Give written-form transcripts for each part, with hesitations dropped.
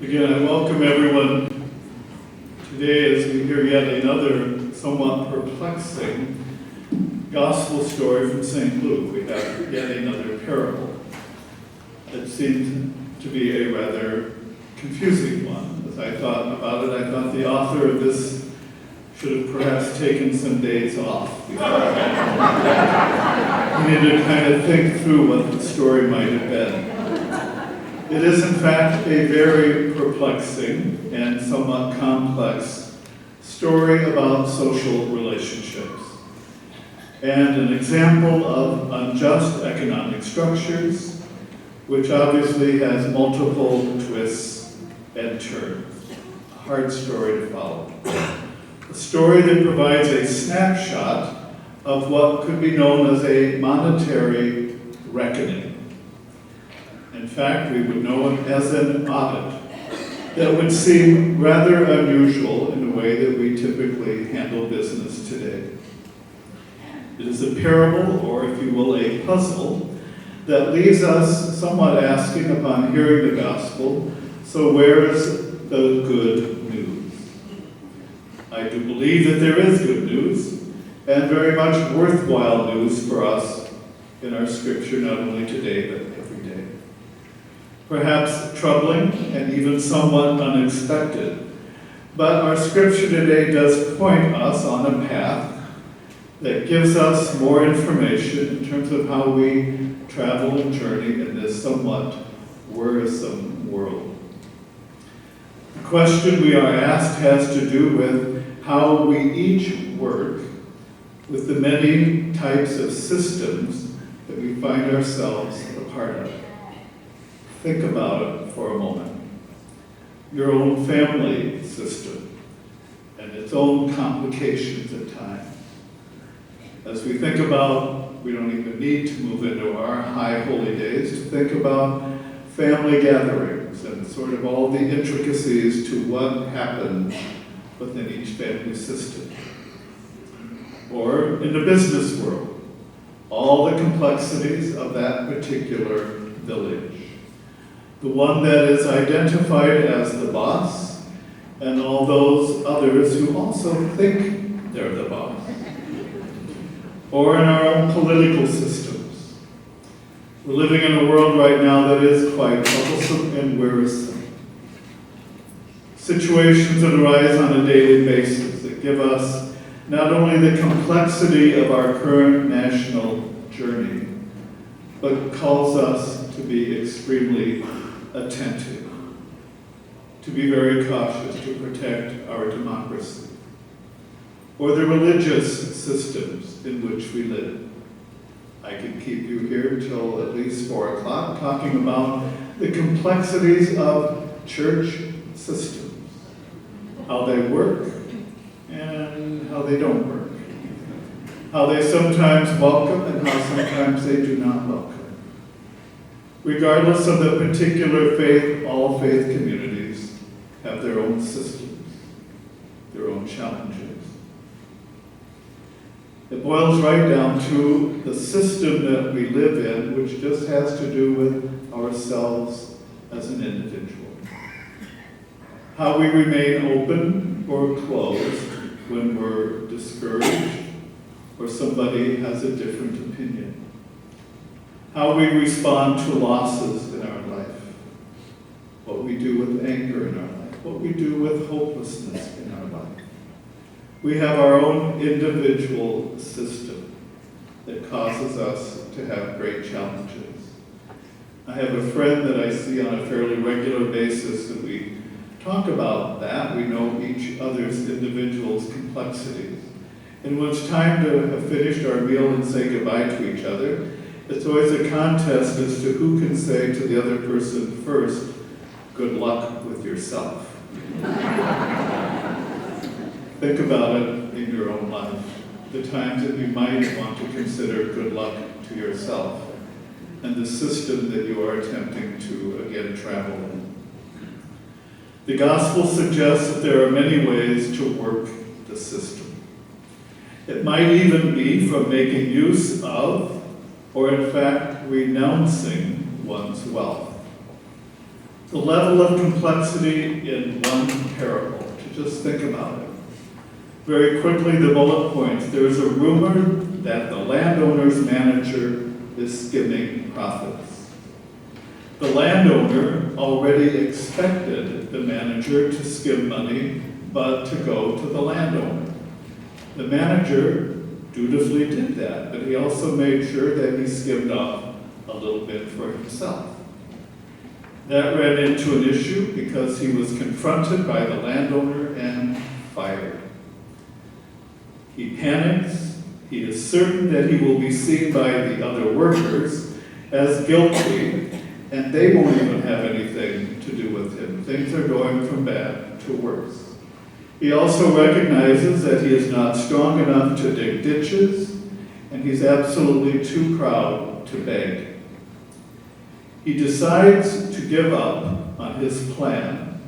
Again, I welcome everyone today as we hear yet another somewhat perplexing gospel story from St. Luke. We have yet another parable that seemed to be a rather confusing one. As I thought about it, I thought the author of this should have perhaps taken some days off. He needed to kind of think through what the story might have been. It is, in fact, a very perplexing and somewhat complex story about social relationships and an example of unjust economic structures, which obviously has multiple twists and turns. A hard story to follow. A story that provides a snapshot of what could be known as a monetary reckoning. In fact, we would know it as an audit that would seem rather unusual in the way that we typically handle business today. It is a parable, or if you will, a puzzle, that leaves us somewhat asking upon hearing the gospel, so where is the good news? I do believe that there is good news, and very much worthwhile news for us in our scripture, not only today, but every day. Perhaps troubling and even somewhat unexpected, but our scripture today does point us on a path that gives us more information in terms of how we travel and journey in this somewhat worrisome world. The question we are asked has to do with how we each work with the many types of systems that we find ourselves a part of. Think about it for a moment. Your own family system and its own complications at times. As we think about, we don't even need to move into our high holy days, to think about family gatherings and sort of all the intricacies to what happens within each family system. Or in the business world, all the complexities of that particular village. The one that is identified as the boss, and all those others who also think they're the boss. Or in our own political systems. We're living in a world right now that is quite troublesome and wearisome. Situations that arise on a daily basis that give us not only the complexity of our current national journey, but calls us to be extremely attentive, to be very cautious, to protect our democracy, or the religious systems in which we live. I could keep you here till at least 4 o'clock talking about the complexities of church systems, how they work and how they don't work, how they sometimes welcome and how sometimes they do not welcome. Regardless of the particular faith, all faith communities have their own systems, their own challenges. It boils right down to the system that we live in, which just has to do with ourselves as an individual. How we remain open or closed when we're discouraged or somebody has a different opinion. How we respond to losses in our life, what we do with anger in our life, what we do with hopelessness in our life. We have our own individual system that causes us to have great challenges. I have a friend that I see on a fairly regular basis and we talk about that. We know each other's individual's complexities. And when it's time to have finished our meal and say goodbye to each other, it's always a contest as to who can say to the other person first, good luck with yourself. Think about it in your own life, the times that you might want to consider good luck to yourself and the system that you are attempting to, again, travel in. The gospel suggests that there are many ways to work the system. It might even be from making use of, or in fact, renouncing one's wealth. The level of complexity in one parable, to just think about it. Very quickly, the bullet points. There is a rumor that the landowner's manager is skimming profits. The landowner already expected the manager to skim money, but to go to the landowner. The manager dutifully did that, but he also made sure that he skimmed off a little bit for himself. That ran into an issue because he was confronted by the landowner and fired. He panics. He is certain that he will be seen by the other workers as guilty, and they won't even have anything to do with him. Things are going from bad to worse. He also recognizes that he is not strong enough to dig ditches, and he's absolutely too proud to beg. He decides to give up on his plan,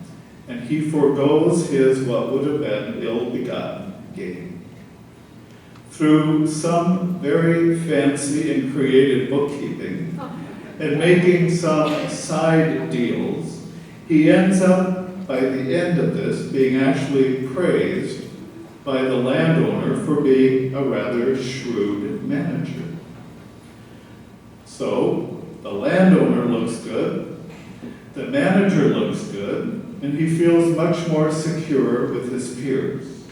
and he forgoes his what would have been ill-begotten gain. Through some very fancy and creative bookkeeping and making some side deals, he ends up, by the end of this, being actually praised by the landowner for being a rather shrewd manager. So, the landowner looks good, the manager looks good, and he feels much more secure with his peers.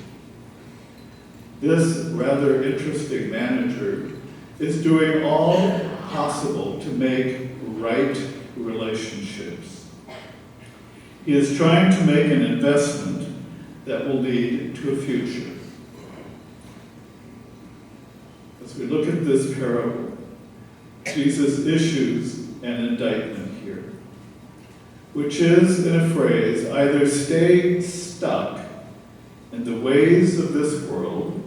This rather interesting manager is doing all possible to make right relationships. He is trying to make an investment that will lead to a future. As we look at this parable, Jesus issues an indictment here, which is, in a phrase, either stay stuck in the ways of this world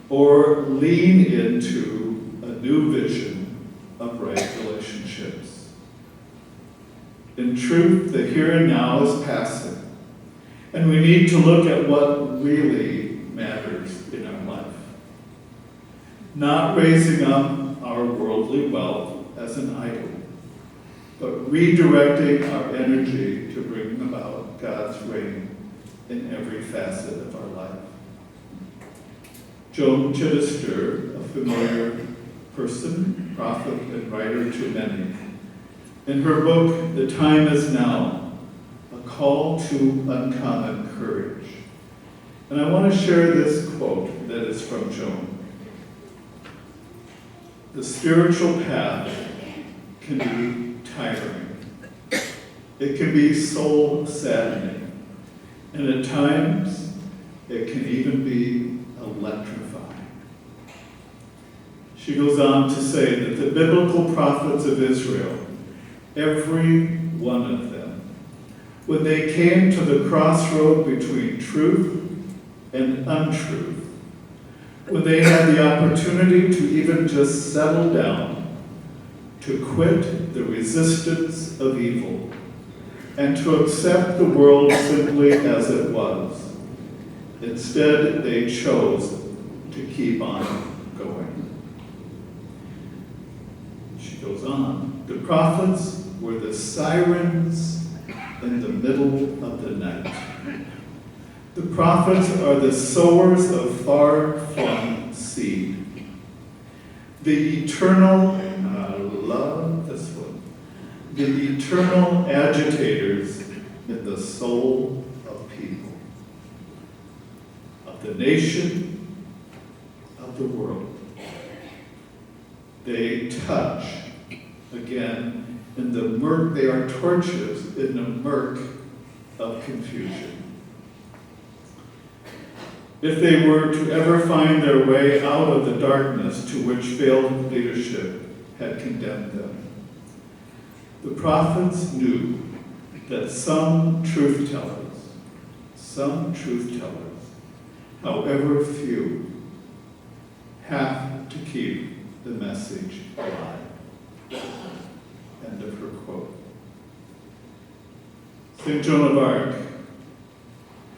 or lean into a new vision of right relationships. In truth, the here and now is passing, and we need to look at what really matters in our life. Not raising up our worldly wealth as an idol, but redirecting our energy to bring about God's reign in every facet of our life. Joan Chittister, a familiar person, prophet, and writer to many, in her book, The Time Is Now, A Call to Uncommon Courage. And I want to share this quote that is from Joan. The spiritual path can be tiring. It can be soul-saddening. And at times, it can even be electrifying. She goes on to say that the biblical prophets of Israel, every one of them, when they came to the crossroad between truth and untruth, when they had the opportunity to even just settle down, to quit the resistance of evil, and to accept the world simply as it was. Instead, they chose to keep on going. She goes on, the prophets were the sirens in the middle of the night. The prophets are the sowers of far-flung seed. The eternal, and I love this one, the eternal agitators in the soul of people, of the nation, of the world. They touch, again, in the murk, they are torches in the murk of confusion. If they were to ever find their way out of the darkness to which failed leadership had condemned them, the prophets knew that some truth tellers, however few, have to keep the message alive. End of her quote. St. Joan of Arc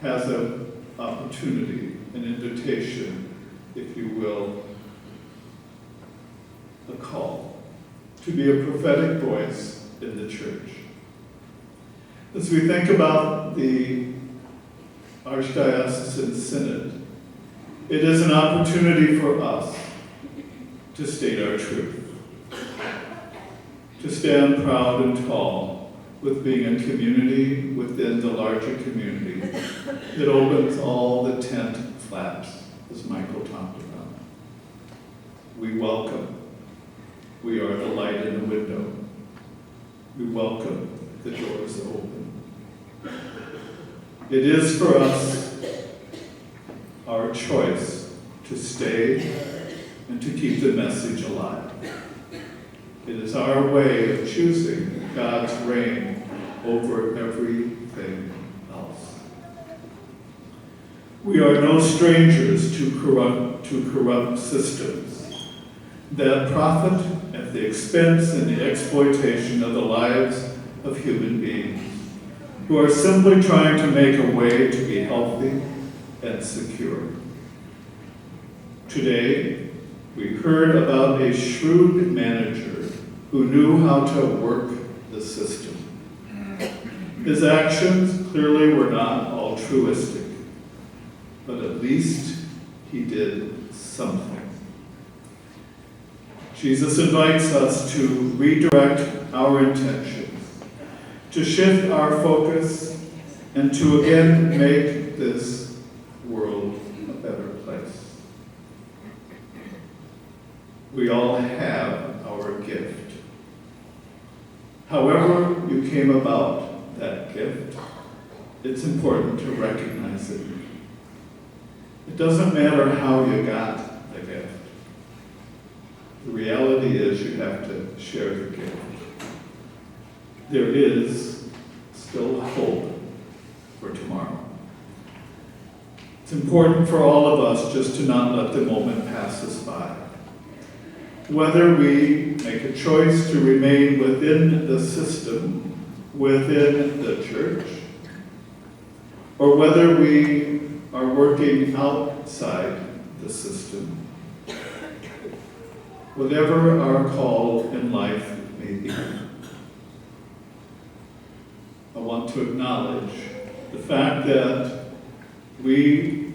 has an opportunity, an invitation, if you will, a call to be a prophetic voice in the church. As we think about the Archdiocesan Synod, it is an opportunity for us to state our truth, to stand proud and tall with being a community within the larger community that opens all the tent flaps, as Michael talked about. We welcome. We are the light in the window. We welcome the doors open. It is for us our choice to stay and to keep the message alive. It is our way of choosing God's reign over everything else. We are no strangers to corrupt systems that profit at the expense and the exploitation of the lives of human beings who are simply trying to make a way to be healthy and secure. Today, we heard about a shrewd manager who knew how to work the system. His actions clearly were not altruistic, but at least he did something. Jesus invites us to redirect our intentions, to shift our focus, and to again make this world a better place. We all have our gift. However you came about that gift, it's important to recognize it. It doesn't matter how you got the gift. The reality is you have to share the gift. There is still hope for tomorrow. It's important for all of us just to not let the moment pass us by. Whether we make a choice to remain within the system, within the church, or whether we are working outside the system, whatever our call in life may be. I want to acknowledge the fact that we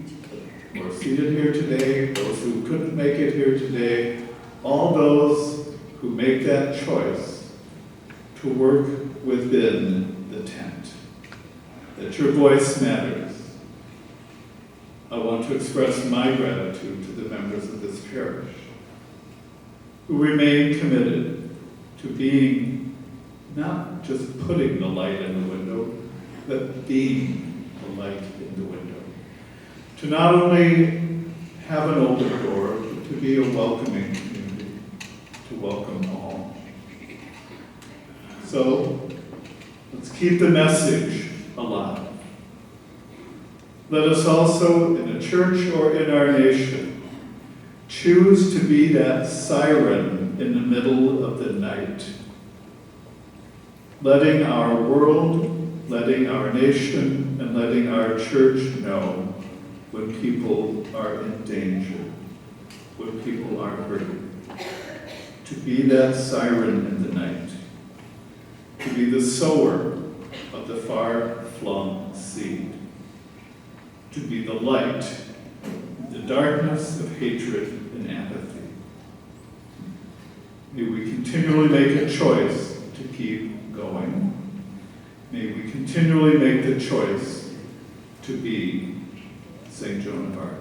who are seated here today, those who couldn't make it here today, all those who make that choice to work within the tent, that your voice matters. I want to express my gratitude to the members of this parish who remain committed to being not just putting the light in the window, but being the light in the window. To not only have an open door, but to be a welcoming community, to welcome all. So, let's keep the message alive. Let us also, in a church or in our nation, choose to be that siren in the middle of the night, letting our world, letting our nation, and letting our church know when people are in danger, when people are hurting. To be that siren in the night, to be the sower of the far-flung seed, to be the light in the darkness of hatred and apathy. May we continually make a choice to keep going. May we continually make the choice to be St. Joan of Arc.